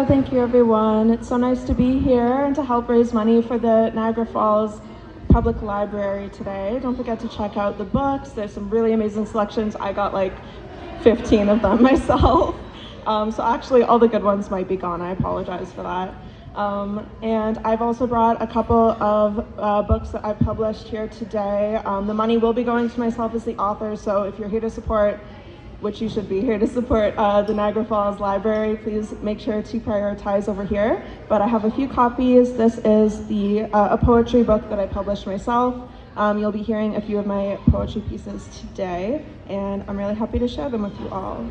Thank you everyone. It's so nice to be here and to help raise money for the Niagara Falls Public Library today. Don't forget to check out the books. There's some really amazing selections. I got like 15 of them myself. So actually all the good ones might be gone. I apologize for that. And I've also brought a couple of books that I published here today. The money will be going to myself as the author, so if you're here to support, which you should be here to support, the Niagara Falls Library, please make sure to prioritize over here. But I have a few copies. This is a poetry book that I published myself. You'll be hearing a few of my poetry pieces today, and I'm really happy to share them with you all.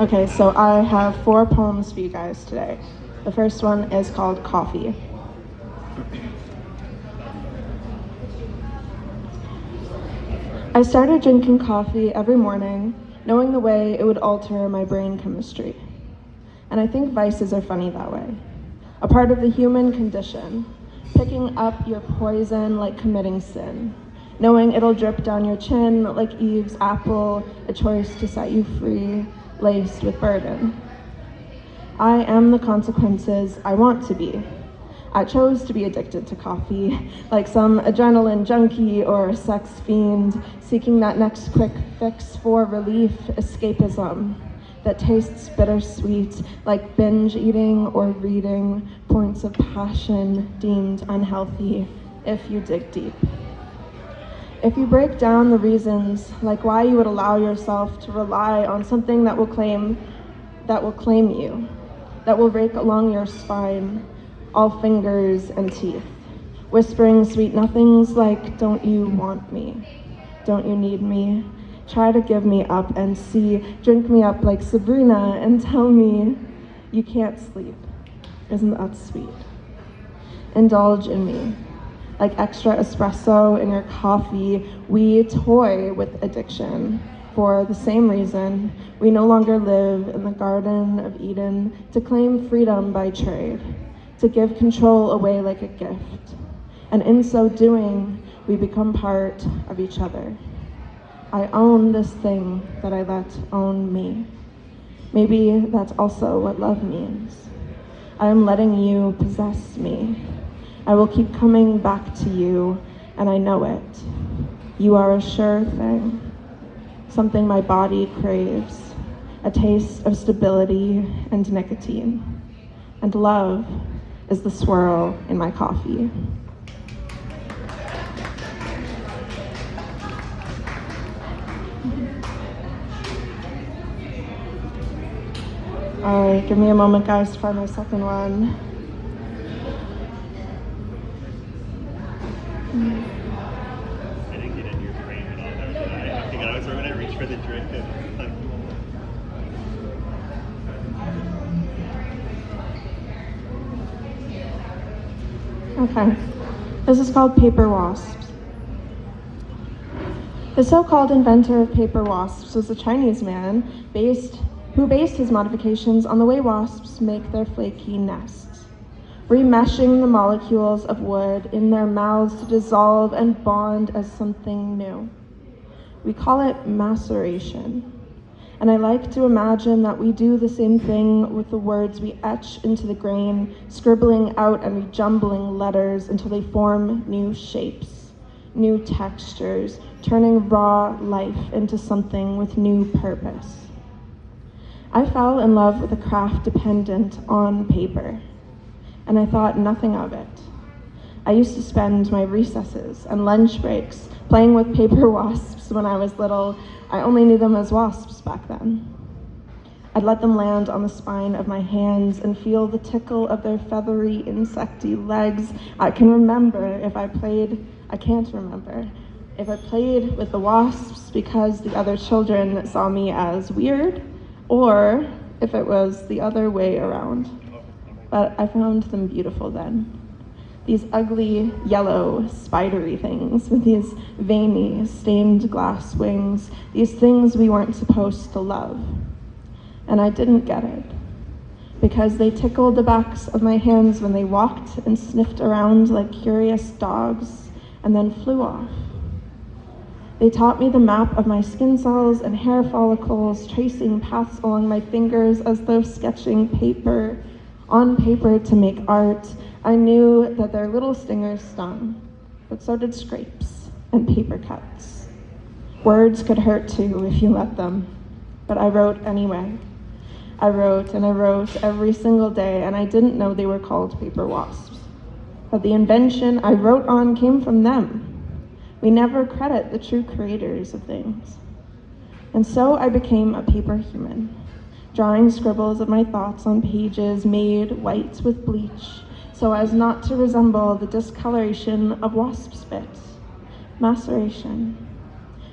Okay, so I have 4 poems for you guys today. The first one is called Coffee. I started drinking coffee every morning, knowing the way it would alter my brain chemistry. And I think vices are funny that way. A part of the human condition, picking up your poison like committing sin, knowing it'll drip down your chin like Eve's apple, a choice to set you free, laced with burden. I am the consequences I want to be. I chose to be addicted to coffee, like some adrenaline junkie or a sex fiend, seeking that next quick fix for relief, escapism, that tastes bittersweet, like binge eating or reading, points of passion deemed unhealthy, if you dig deep. If you break down the reasons, like why you would allow yourself to rely on something that will claim you, that will rake along your spine, all fingers and teeth, whispering sweet nothings like, don't you want me? Don't you need me? Try to give me up and see, drink me up like Sabrina and tell me you can't sleep. Isn't that sweet? Indulge in me. Like extra espresso in your coffee, we toy with addiction. For the same reason, we no longer live in the Garden of Eden to claim freedom by trade, to give control away like a gift. And in so doing, we become part of each other. I own this thing that I let own me. Maybe that's also what love means. I am letting you possess me. I will keep coming back to you, and I know it. You are a sure thing, something my body craves, a taste of stability and nicotine. And love is the swirl in my coffee. All right, give me a moment, guys, to find my second one. I didn't get into your frame at all. I think I was when I reached for the drink and like. Okay, this is called Paper Wasps. The so-called inventor of paper wasps was a Chinese man who based his modifications on the way wasps make their flaky nests, remeshing the molecules of wood in their mouths to dissolve and bond as something new. We call it maceration. And I like to imagine that we do the same thing with the words we etch into the grain, scribbling out and rejumbling letters until they form new shapes, new textures, turning raw life into something with new purpose. I fell in love with a craft dependent on paper, and I thought nothing of it. I used to spend my recesses and lunch breaks playing with paper wasps when I was little. I only knew them as wasps back then. I'd let them land on the spine of my hands and feel the tickle of their feathery, insecty legs. I can't remember if I played with the wasps because the other children saw me as weird, or if it was the other way around. But I found them beautiful then. These ugly, yellow, spidery things with these veiny, stained glass wings, these things we weren't supposed to love. And I didn't get it, because they tickled the backs of my hands when they walked and sniffed around like curious dogs, and then flew off. They taught me the map of my skin cells and hair follicles, tracing paths along my fingers as though sketching on paper to make art. I knew that their little stingers stung, but so did scrapes and paper cuts. Words could hurt too if you let them, but I wrote anyway. I wrote and I wrote every single day, and I didn't know they were called paper wasps. But the invention I wrote on came from them. We never credit the true creators of things. And so I became a paper human, drawing scribbles of my thoughts on pages made white with bleach, so as not to resemble the discoloration of wasp spit, maceration,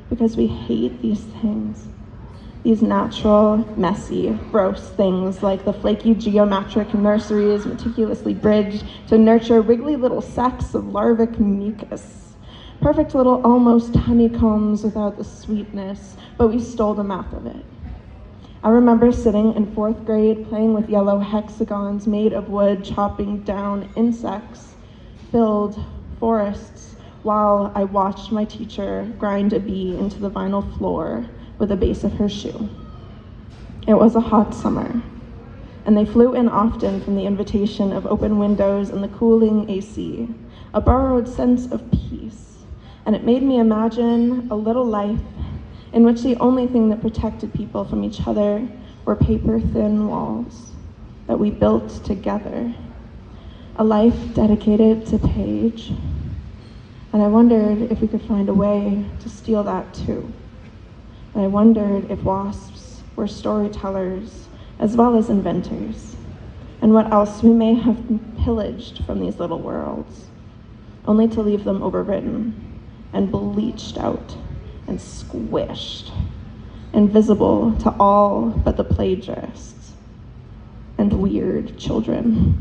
because we hate these things. These natural, messy, gross things like the flaky geometric nurseries meticulously bridged to nurture wiggly little sacs of larvic mucus. Perfect little almost honeycombs without the sweetness, but we stole the math of it. I remember sitting in 4th grade playing with yellow hexagons made of wood, chopping down insects-filled forests while I watched my teacher grind a bee into the vinyl floor with the base of her shoe. It was a hot summer, and they flew in often from the invitation of open windows and the cooling AC, a borrowed sense of peace, and it made me imagine a little life in which the only thing that protected people from each other were paper-thin walls that we built together, a life dedicated to Paige. And I wondered if we could find a way to steal that too. And I wondered if wasps were storytellers as well as inventors, and what else we may have pillaged from these little worlds, only to leave them overwritten and bleached out and squished, invisible to all but the plagiarists and weird children.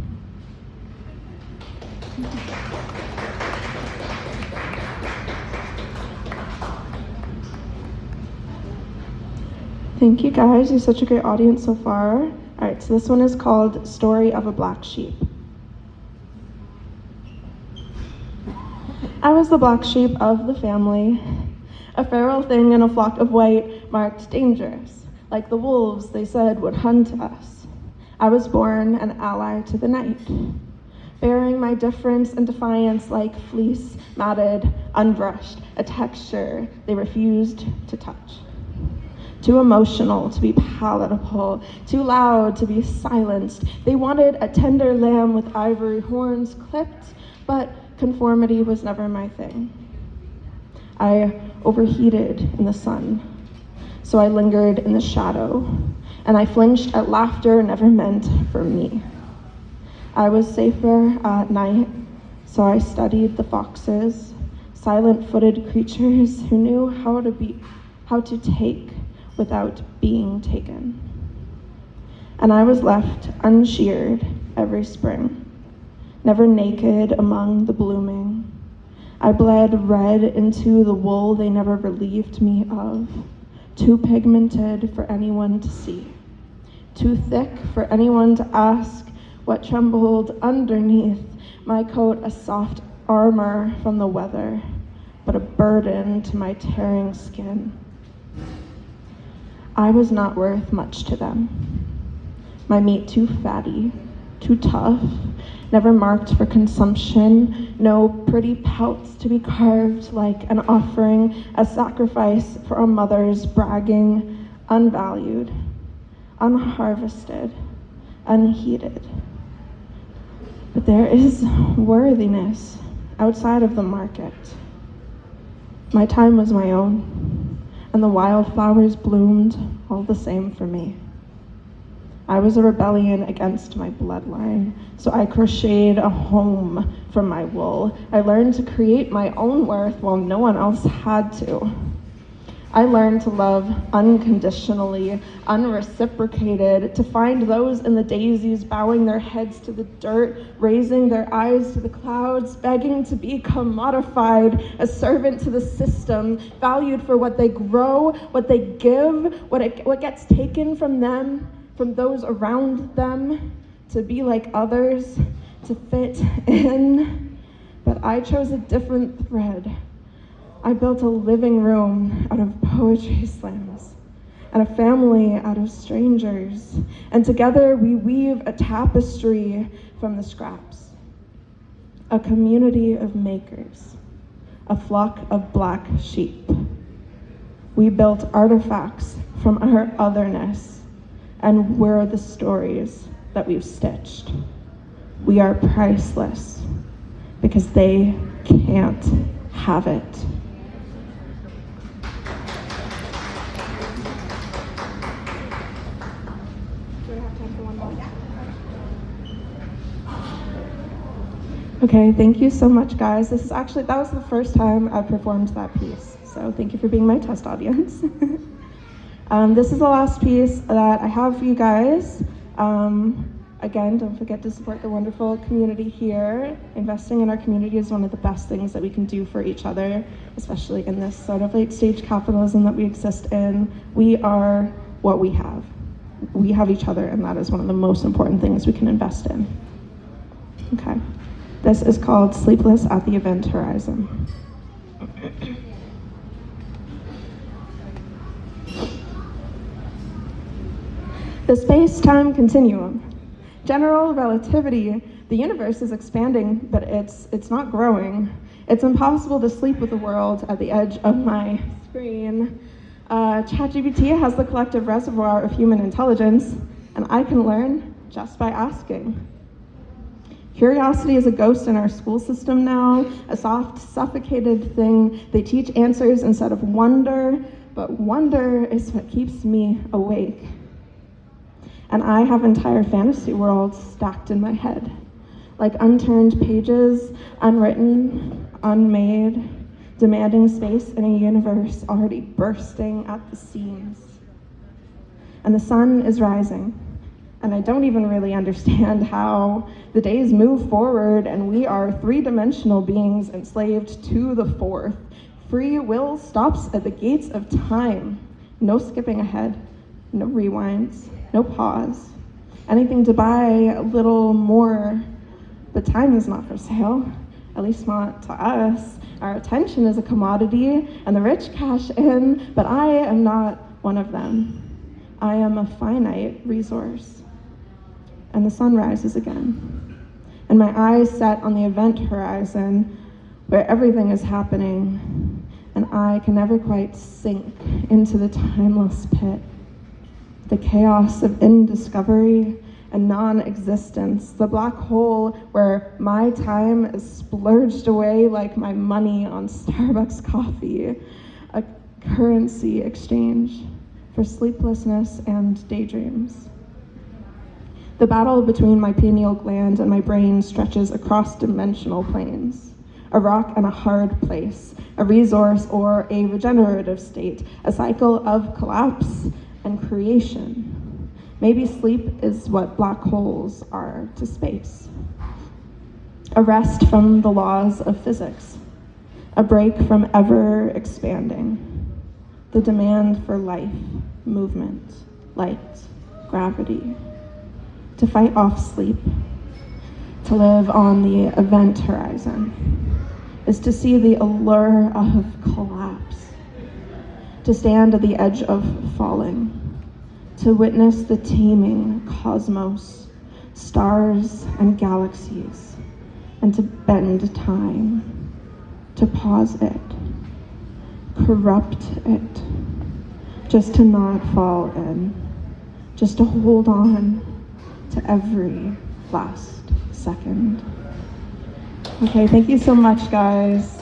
Thank you guys, you're such a great audience so far. All right, so this one is called Story of a Black Sheep. I was the black sheep of the family, a feral thing in a flock of white, marked dangerous, like the wolves they said would hunt us. I was born an ally to the night, bearing my difference and defiance like fleece, matted, unbrushed, a texture they refused to touch. Too emotional to be palatable, too loud to be silenced. They wanted a tender lamb with ivory horns clipped, but conformity was never my thing. I overheated in the sun, so I lingered in the shadow, and I flinched at laughter never meant for me. I was safer at night, so I studied the foxes, silent-footed creatures who knew how to take without being taken. And I was left unsheared every spring, never naked among the blooming. I bled red into the wool they never relieved me of, too pigmented for anyone to see, too thick for anyone to ask what trembled underneath my coat, a soft armor from the weather, but a burden to my tearing skin. I was not worth much to them. My meat too fatty, too tough, never marked for consumption, no pretty pelts to be carved like an offering, a sacrifice for a mother's bragging, unvalued, unharvested, unheeded. But there is worthiness outside of the market. My time was my own, and the wildflowers bloomed all the same for me. I was a rebellion against my bloodline, so I crocheted a home from my wool. I learned to create my own worth while no one else had to. I learned to love unconditionally, unreciprocated, to find those in the daisies bowing their heads to the dirt, raising their eyes to the clouds, begging to be commodified, a servant to the system, valued for what they grow, what they give, what gets taken from them, from those around them, to be like others, to fit in. But I chose a different thread, I built a living room out of poetry slams and a family out of strangers. And together we weave a tapestry from the scraps. A community of makers, a flock of black sheep. We built artifacts from our otherness, and we're the stories that we've stitched. We are priceless because they can't have it. Do I have time for one more? Okay, thank you so much, guys. That was the first time I performed that piece, so thank you for being my test audience. This is the last piece that I have for you guys. Again, don't forget to support the wonderful community here. Investing in our community is one of the best things that we can do for each other, especially in this sort of late stage capitalism that we exist in. We are what we have. We have each other, and that is one of the most important things we can invest in. Okay. This is called Sleepless at the Event Horizon. The space-time continuum. General relativity, the universe is expanding, but it's not growing. It's impossible to sleep with the world at the edge of my screen. ChatGPT has the collective reservoir of human intelligence, and I can learn just by asking. Curiosity is a ghost in our school system now, a soft, suffocated thing. They teach answers instead of wonder, but wonder is what keeps me awake. And I have entire fantasy worlds stacked in my head, like unturned pages, unwritten, unmade, demanding space in a universe already bursting at the seams. And the sun is rising, and I don't even really understand how the days move forward and we are three-dimensional beings enslaved to the fourth. Free will stops at the gates of time. No skipping ahead, no rewinds, no pause. Anything to buy a little more, but time is not for sale, at least not to us. Our attention is a commodity and the rich cash in, but I am not one of them. I am a finite resource. And the sun rises again, and my eyes set on the event horizon where everything is happening, and I can never quite sink into the timeless pit. The chaos of indiscovery and non-existence, the black hole where my time is splurged away like my money on Starbucks coffee, a currency exchange for sleeplessness and daydreams. The battle between my pineal gland and my brain stretches across dimensional planes, a rock and a hard place, a resource or a regenerative state, a cycle of collapse and creation. Maybe sleep is what black holes are to space. A rest from the laws of physics, a break from ever expanding, the demand for life, movement, light, gravity, to fight off sleep, to live on the event horizon, is to see the allure of collapse, to stand at the edge of falling, to witness the teeming cosmos, stars and galaxies, and to bend time, to pause it, corrupt it, just to not fall in, just to hold on to every last second. Okay, thank you so much, guys.